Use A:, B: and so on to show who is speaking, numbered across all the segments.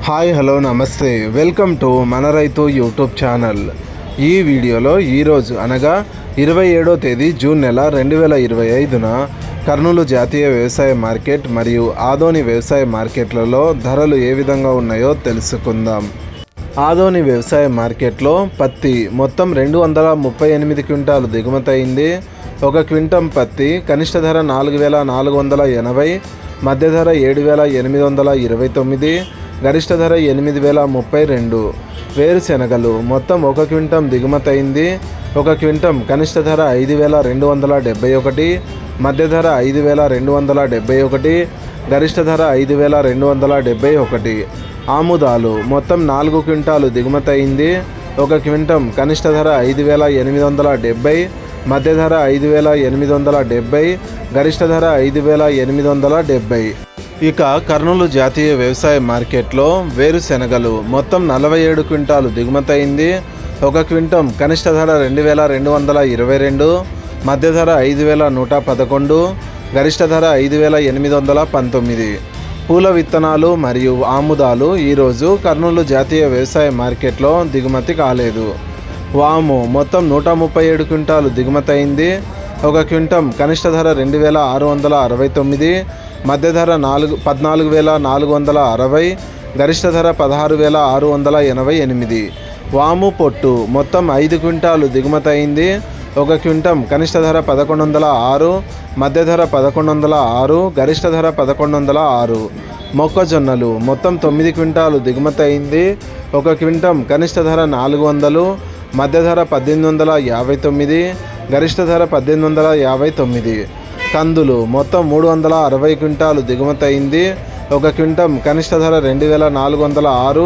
A: Hi hello నమస్తే welcome to మన రైతు యూట్యూబ్ ఛానల్. ఈ వీడియోలో ఈరోజు అనగా 27వ తేదీ జూన్ నెల 2025న కర్నూలు జాతీయ వ్యవసాయ మార్కెట్ మరియు ఆదోని వ్యవసాయ మార్కెట్లలో ధరలు ఏ విధంగా ఉన్నాయో తెలుసుకుందాం. ఆదోని వ్యవసాయ మార్కెట్లో పత్తి మొత్తం 238 క్వింటాలు దిగుమతి అయింది. ఒక క్వింటం పత్తి కనిష్ట ధర 4,480, మధ్య ధర 7,829, గరిష్ట ధర 8,032. వేరుశెనగలు మొత్తం ఒక క్వింటం దిగుమతి అయింది. ఒక క్వింటం కనిష్ట ధర 5,271, మధ్య ధర 5,271, గరిష్ట ధర 5,271. ఆముదాలు మొత్తం 4 క్వింటాలు దిగుమతి అయింది. ఒక క్వింటం కనిష్ట ధర 5,870, మధ్య ధర 5,870, గరిష్ట ధర 5,870. ఇక కర్నూలు జాతీయ వ్యవసాయ మార్కెట్లో వేరుశెనగలు మొత్తం 47 క్వింటాలు దిగుమతి అయింది. ఒక క్వింటం కనిష్ట ధర 2,222, మధ్య ధర 5,111, గరిష్ట ధర 5,819. పూల విత్తనాలు మరియు ఆముదాలు ఈరోజు కర్నూలు జాతీయ వ్యవసాయ మార్కెట్లో దిగుమతి కాలేదు. వాము మొత్తం 137 క్వింటాలు దిగుమతి అయింది. ఒక క్వింటం కనిష్ట ధర 2,669, మధ్య ధర 14,460, గరిష్ట ధర 16,688. వాము పొట్టు మొత్తం 5 క్వింటాలు దిగుమతి అయింది. ఒక క్వింటం కనిష్ట ధర 1,106, మధ్య ధర 1,106, గరిష్ట ధర 1,106. మొక్కజొన్నలు మొత్తం 9 క్వింటాలు దిగుమతి అయింది. ఒక క్వింటం కనిష్ట ధర 400, మధ్య ధర 1,859, గరిష్ట ధర 1,859. కందులు మొత్తం 360 క్వింటాలు దిగుమతి అయింది. ఒక క్వింటం కనిష్ట ధర 2,406,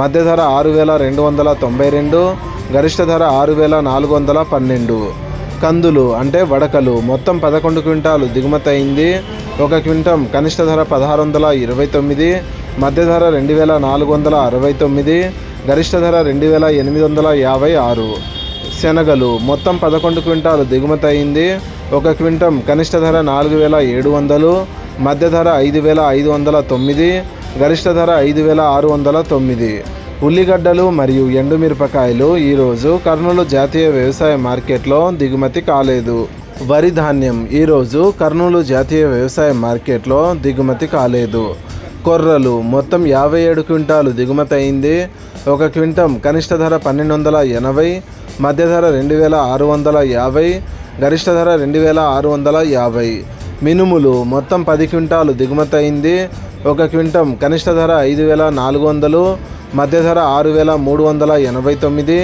A: మధ్య ధర 6,292, గరిష్ట ధర 6,412. కందులు అంటే వడకలు మొత్తం 11 క్వింటాలు దిగుమతి అయింది. ఒక క్వింటం కనిష్ట ధర 1,629, మధ్య ధర 2,469, గరిష్ట ధర 2,856. శనగలు మొత్తం 11 క్వింటాలు దిగుమతి అయింది. ఒక క్వింటం కనిష్ట ధర 4,700, మధ్య ధర 5,509, గరిష్ట ధర 5,609. ఉల్లిగడ్డలు మరియు ఎండుమిరపకాయలు ఈరోజు కర్నూలు జాతీయ వ్యవసాయ మార్కెట్లో దిగుమతి కాలేదు. వరి ధాన్యం ఈరోజు కర్నూలు జాతీయ వ్యవసాయ మార్కెట్లో దిగుమతి కాలేదు. కొర్రలు మొత్తం 57 క్వింటాలు దిగుమతి అయింది. ఒక క్వింటం కనిష్ట ధర 1,280, మధ్య ధర 2,650, గరిష్ట ధర 2,650. మినుములు మొత్తం 10 క్వింటాలు దిగుమతి అయింది. ఒక క్వింటం కనిష్ట ధర 5,400, మధ్య ధర 6,389,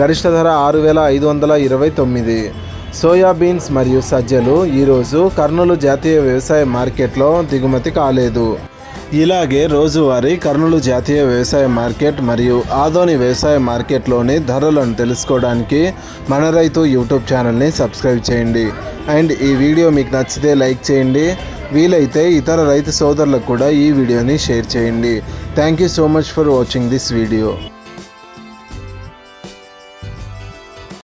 A: గరిష్ట ధర 6,529. సోయాబీన్స్ మరియు సజ్జలు ఈరోజు కర్నూలు జాతీయ వ్యవసాయ మార్కెట్లో దిగుమతి కాలేదు. ఇలాగే రోజువారీ కర్నూలు జాతీయ వ్యవసాయ మార్కెట్ మరియు ఆదోని వ్యవసాయ మార్కెట్లోని ధరలను తెలుసుకోవడానికి మన రైతు యూట్యూబ్ ఛానల్ని సబ్స్క్రైబ్ చేయండి. అండ్ ఈ వీడియో మీకు నచ్చితే లైక్ చేయండి. వీలైతే ఇతర రైతు సోదరులకు కూడా ఈ వీడియోని షేర్ చేయండి. Thank you so much for watching this video.